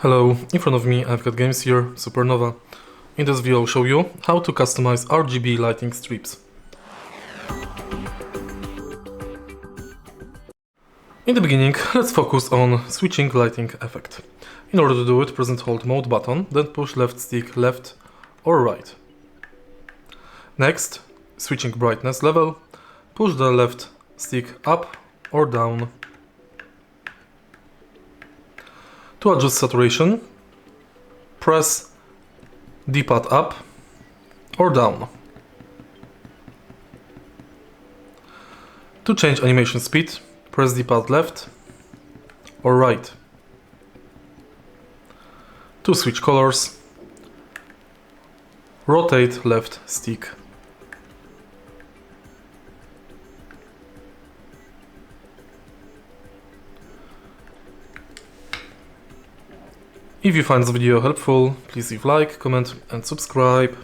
Hello, in front of me I've got GameSir Super Nova. In this video I'll show you how to customize RGB lighting strips. In the beginning, let's focus on switching lighting effect. In order to do it, press and hold mode button, then push left stick left or right. Next, switching brightness level, push the left stick up or down. To adjust saturation, press D-pad up or down. To change animation speed, press D-pad left or right. To switch colors, rotate left stick. If you find this video helpful, please leave like, comment and subscribe.